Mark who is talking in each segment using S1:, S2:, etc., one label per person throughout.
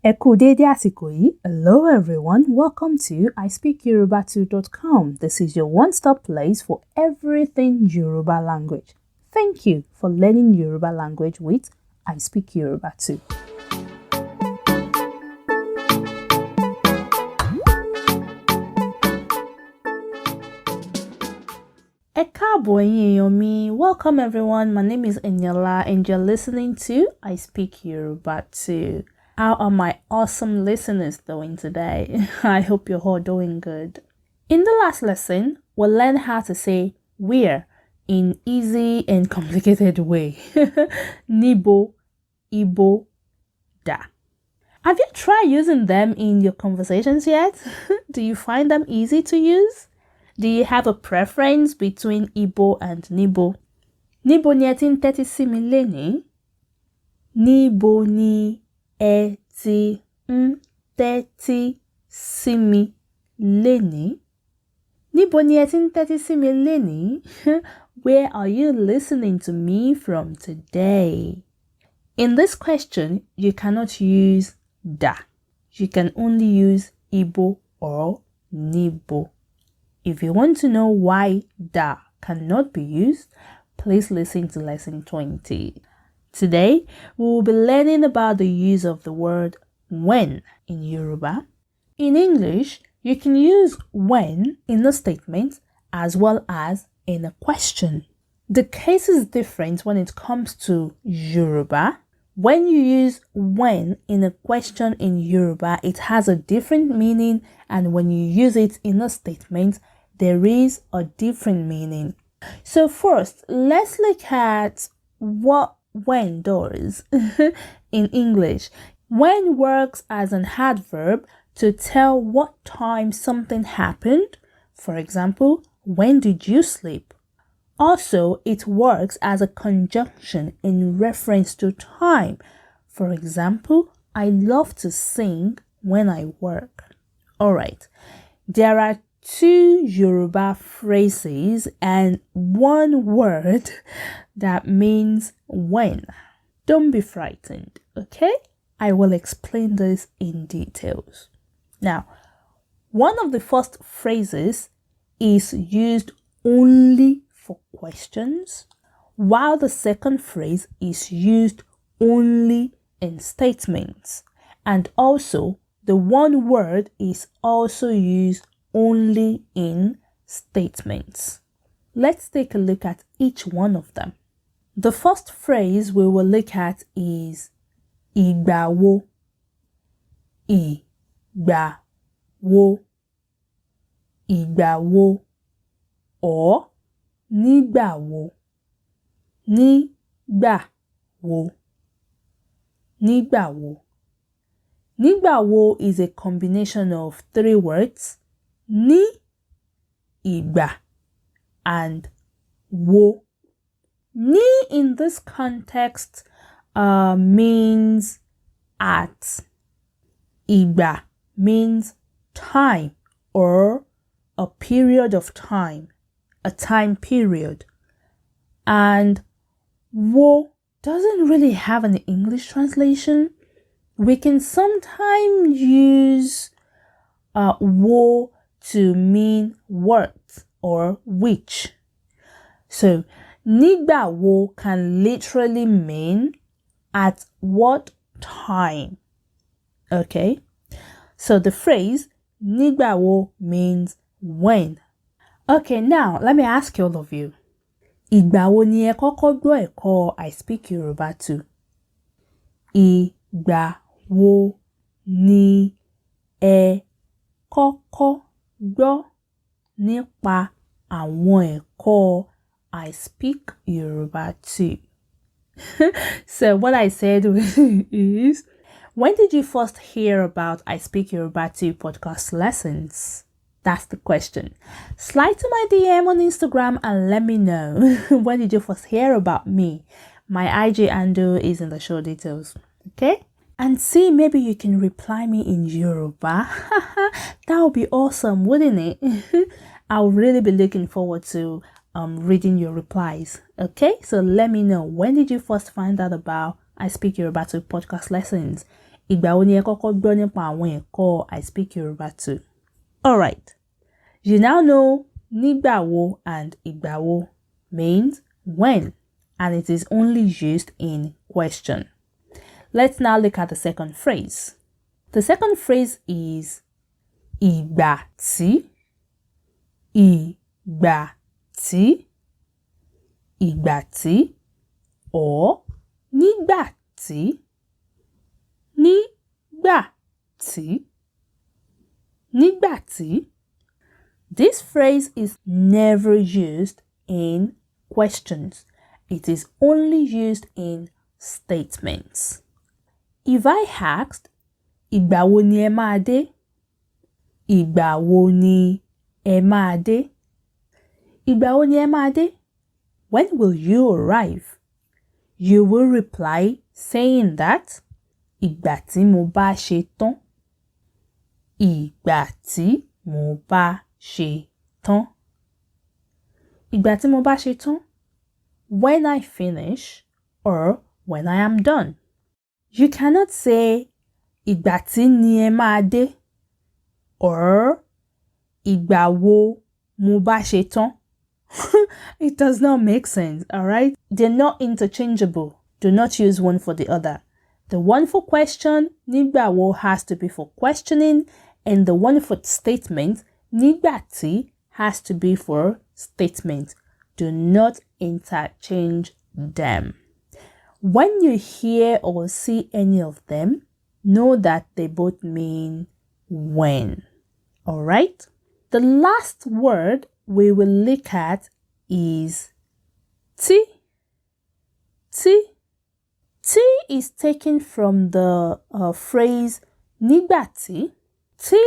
S1: Ẹ kú dédé àsìkò yìí. Hello everyone, welcome to ispeakyoruba2.com. This is your one-stop place for everything Yoruba language. Thank you for learning Yoruba language with I Speak Yoruba Too. Ẹ káàbọ̀ ẹ̀yin èèyàn mi. Welcome everyone. My name is Eniola and you're listening to I Speak Yoruba Too. How are my awesome listeners doing today? I hope you're all doing good. In the last lesson, we learned how to say where in easy and complicated way. Nibo, Ibo, da. Have you tried using them in your conversations yet? Do you find them easy to use? Do you have a preference between Ibo and Nibo? Nibo ni ẹ ti ń tẹ́tí sí mi lénìí? Nibo ni ẹ ti ń tẹ́tí sí mi lénìí? Níbo ni ẹ ti ń tẹ́tí sí mi lénìí? Where are you listening to me from today? In this question, you cannot use da. You can only use Ibo or Nibo. If you want to know why da cannot be used, please listen to lesson 20. Today, we will be learning about the use of the word when in Yoruba. In English, you can use when in a statement as well as in a question. The case is different when it comes to Yoruba. When you use when in a question in Yoruba, it has a different meaning, and when you use it in a statement, there is a different meaning. So first, let's look at what when does. In English, when works as an adverb to tell what time something happened. For example, when did you sleep? Also, it works as a conjunction in reference to time. For example, I love to sing when I work. Alright, there are two Yoruba phrases and one word that means when. Don't be frightened, okay? I will explain this in details. Now, one of the first phrases is used only for questions, while the second phrase is used only in statements. And also, the one word is also used only in statements. Let's take a look at each one of them. The first phrase we will look at is Ìgbà wo. Ìgbà wo. Ìgbà wo. Or nígbà wo. Nígbà wo. Nígbà wo. Nígbà wo is a combination of three words. Ní, ìgbà, and wo. Ní in this context means at. Ìgbà means time or a period of time, a time period. And wo doesn't really have an English translation. We can sometimes use wo to mean what or which. So, nígbà wo can literally mean at what time. Okay? So the phrase nígbà wo means when. Okay, now let me ask all of you. Ìgbà wo ni ẹ kọ́kọ́ gbọ́ ẹ̀kọ́ I Speak Yoruba Too? Ìgbà wo ni ẹ kọ́kọ́ gbọ́ nípa àwọn ẹ̀kọ́ I Speak Yoruba Too? So what I said is, when did you first hear about I Speak Yoruba Too podcast lessons? That's the question. Slide to my DM on Instagram and let me know. When did you first hear about me? My IG handle is in the show details. Okay? And see, maybe you can reply me in Yoruba. That would be awesome, wouldn't it? I'll really be looking forward to reading your replies. Okay? So let me know, when did you first find out about I Speak Yoruba Too podcast lessons? Ìgbà wo ni ẹ kọ́kọ́ gbọ́ nípa àwọn ẹ̀kọ́ I Speak Yoruba Too? Alright, you now know nígbà wo and ìgbà wo means when, and it is only used in question. Let's now look at the second phrase. The second phrase is ìgbà tí, ìgbà tí, ìgbà tí, or nígbà tí, nígbà tí, nígbà tí. This phrase is never used in questions. It is only used in statements. If I asked, ìgbà wo ni ẹ máa dé? Ìgbà wo ni ẹ máa dé? Ìgbà wo ni ẹ máa dé? When will you arrive? You will reply saying that ìgbà tí mo bá ṣe tán. Ìgbà tí mo bá ṣe tán. Ìgbà tí mo bá ṣe tán. When I finish or when I am done. You cannot say ìgbà tí ni ẹ máa dé or ìgbà wo mo bá ṣe tán. It does not make sense, alright? They're not interchangeable. Do not use one for the other. The one for question, nígbà wo, has to be for questioning, and the one for statement, nígbà tí, has to be for statement. Do not interchange them. When you hear or see any of them, know that they both mean when. Alright? The last word we will look at is tí. Tí. Tí is taken from the phrase nígbà tí. Tí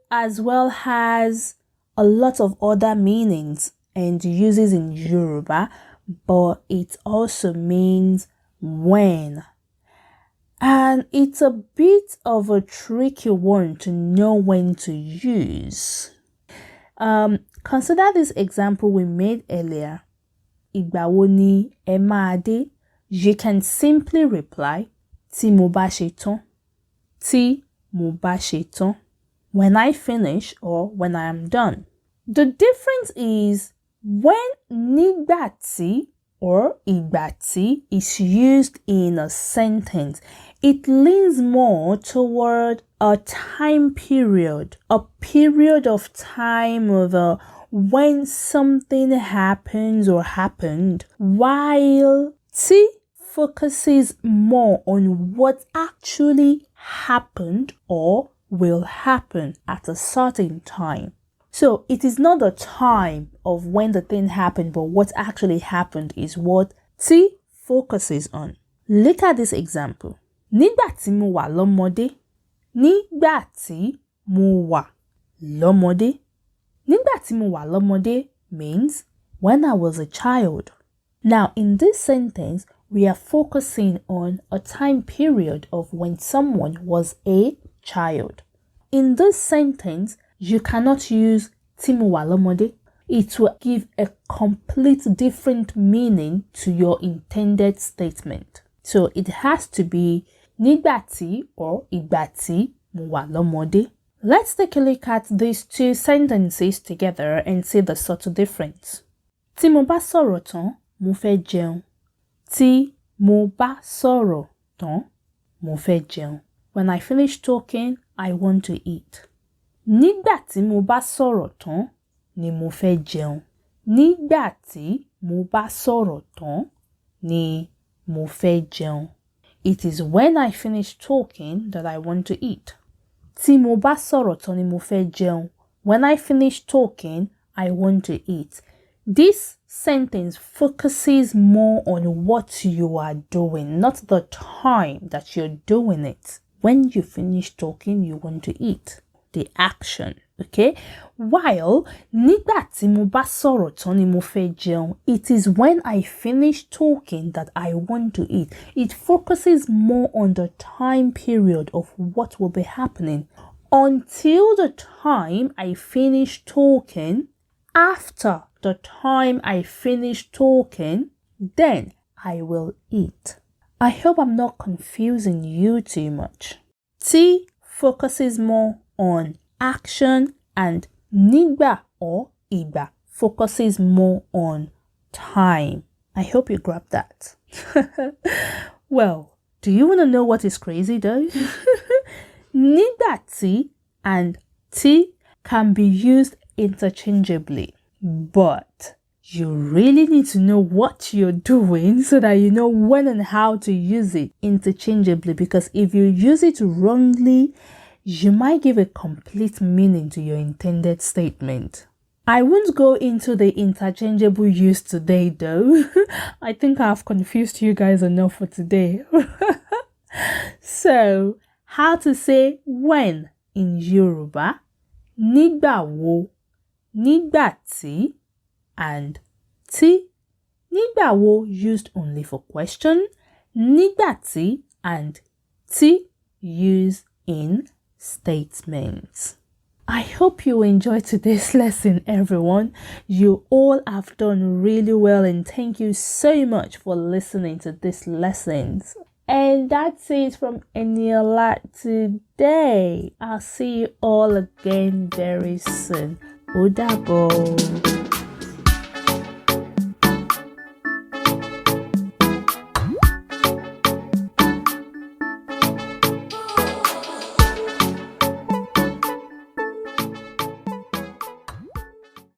S1: as well has a lot of other meanings and uses in Yoruba, but it also means when. And it's a bit of a tricky one to know when to use. Consider this example we made earlier. Ìgbà wo ni ẹ máa dé? You can simply reply tí mo bá ṣe tán. Tí mo bá ṣe tán. When I finish or when I am done. The difference is when nígbà tí or ìgbà tí is used in a sentence, it leans more toward a time period, a period of time of when something happens or happened, while tí focuses more on what actually happened or will happen at a certain time. So it is not the time of when the thing happened, but what actually happened is what tí focuses on. Look at this example. Nígbà tí mo wà lọ́mọdé. Nígbà tí mo wà lọ́mọdé. Nígbà tí mo wà lọ́mọdé means when I was a child. Now, in this sentence, we are focusing on a time period of when someone was a child. In this sentence, you cannot use tí mo wà lọ́mọdé. It will give a complete different meaning to your intended statement. So it has to be nígbà tí or ìgbà tí mo wà lọ́mọdé. Let's take a look at these two sentences together and see the subtle difference. Tí mo bá sọ̀rọ̀ tán, mo fẹ́ jẹun. Tí mo bá sọ̀rọ̀ tán, mo fẹ́ jẹun. When I finish talking, I want to eat. Nígbà tí mo bá sọ̀rọ̀ tán, ni mo fẹ́ jẹun. Nígbà tí mo bá sọ̀rọ̀ tán, ni mo fẹ́ jẹun. It is when I finish talking that I want to eat. Tí mo bá sọ̀rọ̀ tán ni mo fẹ́ jẹun. When I finish talking, I want to eat. This sentence focuses more on what you are doing, not the time that you're doing it. When you finish talking, you want to eat. The action, okay? While nígbà tí mo bá sọ̀rọ̀ tán ni mo fẹ́ jẹun, it is when I finish talking that I want to eat. It focuses more on the time period of what will be happening. Until the time I finish talking, after the time I finish talking, then I will eat. I hope I'm not confusing you too much. Tí focuses more on action and nígbà or ìgbà focuses more on time. I hope you grabbed that. Well, do you want to know what is crazy though? Nígbà tí and tí can be used interchangeably, but you really need to know what you're doing so that you know when and how to use it interchangeably, because if you use it wrongly, you might give a complete meaning to your intended statement. I won't go into the interchangeable use today though. I think I've confused you guys enough for today. So, how to say when in Yoruba? Nígbà wo, nígbà tí, and tí. Nígbà wo used only for question, nígbà tí and tí used in statements. I hope you enjoyed today's lesson, everyone. You all have done really well, and thank you so much for listening to these lessons. And that's it from Eniola today. I'll see you all again very soon. Ó dàbọ̀.